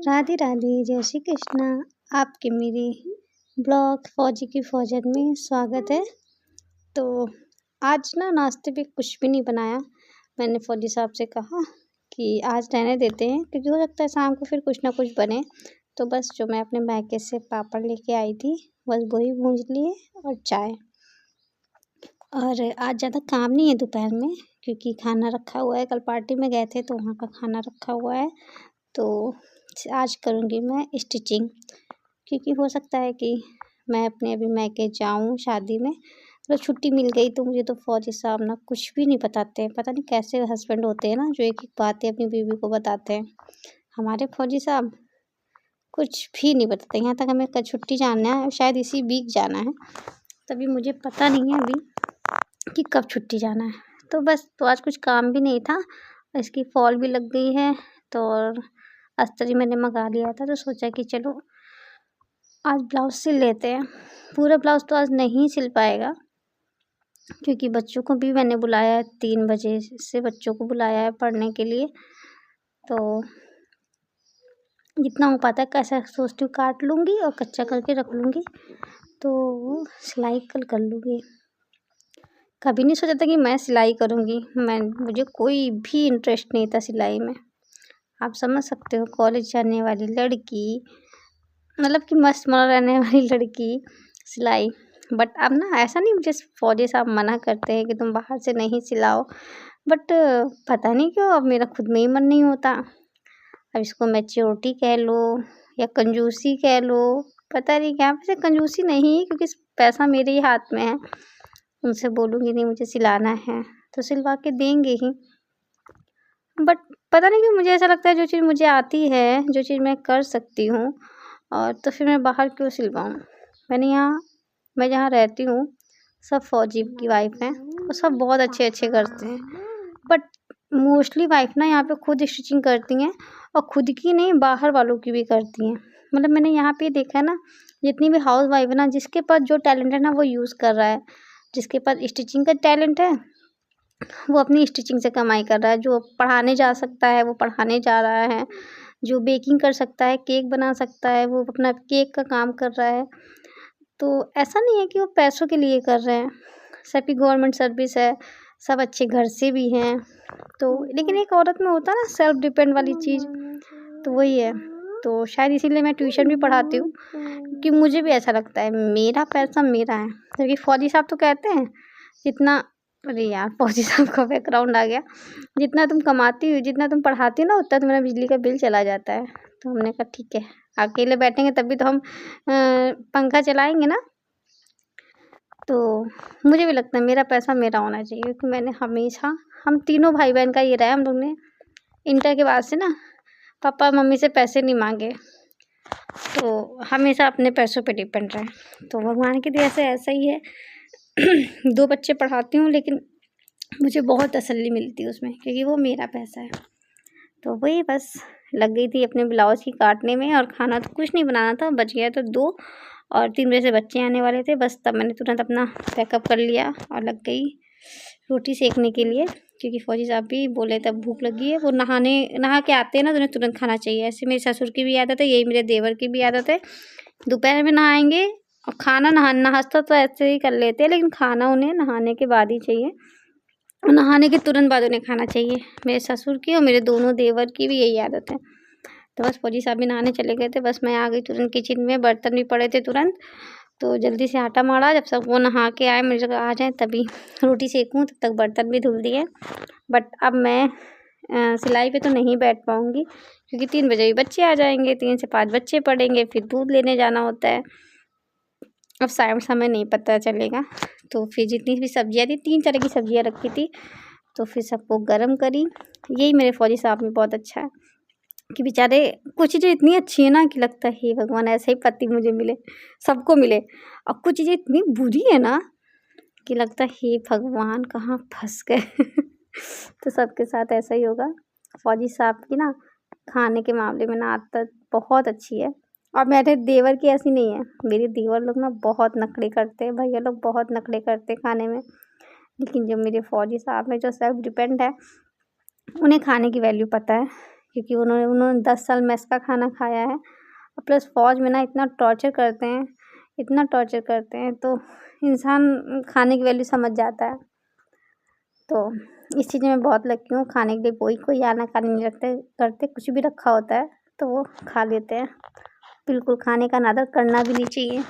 राधे राधे, जय श्री कृष्णा। आपके मेरे ब्लॉग फौजी की फौजन में स्वागत है। तो आज ना नाश्ते पे कुछ भी नहीं बनाया। मैंने फौजी साहब से कहा कि आज रहने देते हैं, क्योंकि हो सकता है शाम को फिर कुछ ना कुछ बने। तो बस जो मैं अपने मायके से पापड़ लेके आई थी, बस वही भूंज लिए और चाय। और आज ज़्यादा काम नहीं है दोपहर में, क्योंकि खाना रखा हुआ है। कल पार्टी में गए थे तो वहाँ का खाना रखा हुआ है। तो आज करूँगी मैं स्टिचिंग, क्योंकि हो सकता है कि मैं अपने अभी मायके जाऊँ शादी में, तो छुट्टी मिल गई। तो मुझे तो फौजी साहब ना कुछ भी नहीं बताते हैं। पता नहीं कैसे हस्बैंड होते हैं ना, जो एक एक बातें अपनी बीवी को बताते हैं। हमारे फौजी साहब कुछ भी नहीं बताते। यहाँ तक हमें कल छुट्टी जाना है, शायद इसी वीक जाना है, तभी मुझे पता नहीं है अभी कि कब छुट्टी जाना है। तो बस, तो आज कुछ काम भी नहीं था। इसकी फॉल भी लग गई है, तो और अस्तर मैंने मंगा लिया था, तो सोचा कि चलो आज ब्लाउज सिल लेते हैं। पूरा ब्लाउज तो आज नहीं सिल पाएगा, क्योंकि बच्चों को भी मैंने बुलाया है। 3 बजे से बच्चों को बुलाया है पढ़ने के लिए। तो जितना हो पाता है कैसा सोचती हूँ काट लूँगी और कच्चा करके रख लूँगी, तो सिलाई कल कर लूँगी। कभी नहीं सोचा था कि मैं सिलाई करूँगी। मुझे कोई भी इंटरेस्ट नहीं था सिलाई में। आप समझ सकते हो, कॉलेज जाने वाली लड़की, मतलब कि मस्त मौला रहने वाली लड़की, सिलाई। बट अब ना ऐसा नहीं, मुझे फौजी साहब मना करते हैं कि तुम बाहर से नहीं सिलाओ, बट पता नहीं क्यों अब मेरा खुद में ही मन नहीं होता। अब इसको मैच्योरिटी कह लो या कंजूसी कह लो, पता नहीं क्या। वैसे कंजूसी नहीं, क्योंकि पैसा मेरे ही हाथ में है। उनसे बोलूँगी नहीं मुझे सिलाना है तो सिलवा के देंगे ही। बट पता नहीं क्यों मुझे ऐसा लगता है, जो चीज़ मुझे आती है, जो चीज़ मैं कर सकती हूँ, और तो फिर मैं बाहर क्यों सिलवाऊँ। मैं जहाँ रहती हूँ, सब फौजी की वाइफ हैं और सब बहुत अच्छे अच्छे करते हैं। बट मोस्टली वाइफ ना यहाँ पे खुद स्टिचिंग करती हैं, और खुद की नहीं बाहर वालों की भी करती हैं। मतलब मैंने यहाँ पे देखा है ना, जितनी भी हाउस वाइफ है ना, जिसके पास जो टैलेंट है ना वो यूज़ कर रहा है। जिसके पास स्टिचिंग का टैलेंट है वो अपनी स्टिचिंग से कमाई कर रहा है। जो पढ़ाने जा सकता है वो पढ़ाने जा रहा है। जो बेकिंग कर सकता है, केक बना सकता है, वो अपना केक का काम कर रहा है। तो ऐसा नहीं है कि वो पैसों के लिए कर रहे हैं। सबकी गवर्नमेंट सर्विस है, सब अच्छे घर से भी हैं। तो लेकिन एक औरत में होता है ना सेल्फ डिपेंड वाली चीज़, तो वही है। तो शायद इसीलिए मैं ट्यूशन भी पढ़ाती हूँ, कि मुझे भी ऐसा लगता है मेरा पैसा मेरा है। क्योंकि फौजी साहब तो कहते हैं जितना, अरे यार फौजी साहब का बैकग्राउंड आ गया, जितना तुम कमाती हो, जितना तुम पढ़ाती हो ना, उतना तुम्हारा बिजली का बिल चला जाता है। तो हमने कहा ठीक है, अकेले बैठेंगे तब भी तो हम पंखा चलाएंगे ना। तो मुझे भी लगता है मेरा पैसा मेरा होना चाहिए, क्योंकि मैंने हमेशा, हम तीनों भाई बहन का ये रहा है, हम लोग ने इंटर के बाद से ना पापा मम्मी से पैसे नहीं मांगे, तो हमेशा अपने पैसों पे डिपेंड रहे। तो भगवान की दया से ऐसा ही है। 2 बच्चे पढ़ाती हूँ, लेकिन मुझे बहुत तसल्ली मिलती है उसमें, क्योंकि वो मेरा पैसा है। तो वही बस लग गई थी अपने ब्लाउज़ की काटने में, और खाना तो कुछ नहीं बनाना था, बच गया तो 2 और 3 बजे से बच्चे आने वाले थे। बस तब मैंने तुरंत अपना पैकअप कर लिया और लग गई रोटी सेकने के लिए, क्योंकि फौजी साहब भी बोले तब भूख लगी है। वो नहा के आते हैं ना, तो उन्हें तुरंत खाना चाहिए। ऐसे मेरे ससुर की भी आदत है, यही मेरे देवर की भी आदत है। दोपहर में नहाएंगे और खाना नाश्ता तो ऐसे ही कर लेते हैं, लेकिन खाना उन्हें नहाने के बाद ही चाहिए, और नहाने के तुरंत बाद उन्हें खाना चाहिए। मेरे ससुर की और मेरे दोनों देवर की भी यही आदत है। तो बस फौजी साहब भी नहाने चले गए थे, बस मैं आ गई तुरंत किचन में। बर्तन भी पड़े थे तुरंत, तो जल्दी से आटा मारा। जब सब वो नहा के आए, मुझे लगा आ जाए तभी रोटी सेकूँ, तब तक बर्तन भी धुल दिए। बट अब मैं सिलाई पे तो नहीं बैठ पाऊँगी, क्योंकि 3 बजे ही बच्चे आ जाएंगे, 3 से 5 बच्चे पढ़ेंगे, फिर दूध लेने जाना होता है। अब समय नहीं पता चलेगा। तो फिर जितनी भी सब्जियाँ थी, 3 तरह की सब्जियाँ रखी थी, तो फिर सबको गरम करी। यही मेरे फौजी साहब में बहुत अच्छा है, कि बेचारे कुछ चीज़ें इतनी अच्छी है ना कि लगता है हे भगवान ऐसे ही पति मुझे मिले, सबको मिले। और कुछ चीज़ें इतनी बुरी है ना कि लगता है हे भगवान कहाँ फंस गए। तो सबके साथ ऐसा ही होगा। फौजी साहब की ना खाने के मामले में ना आदत बहुत अच्छी है, और मेरे देवर की ऐसी नहीं है। मेरे देवर लोग ना बहुत नखरे करते हैं, भैया लोग बहुत नखरे करते हैं खाने में। लेकिन जो मेरे फौजी साहब हैं, जो सेल्फ डिपेंड है, उन्हें खाने की वैल्यू पता है क्योंकि उन्होंने 10 साल मेस का खाना खाया है। और प्लस फ़ौज में ना इतना टॉर्चर करते हैं, इतना टॉर्चर करते हैं, तो इंसान खाने की वैल्यू समझ जाता है। तो इस चीज़ में मैं बहुत लकी हूँ, खाने के लिए कोई आना-कानी नहीं रखते करते, कुछ भी रखा होता है तो वो खा लेते हैं। बिल्कुल खाने का अनादर करना भी नहीं चाहिए।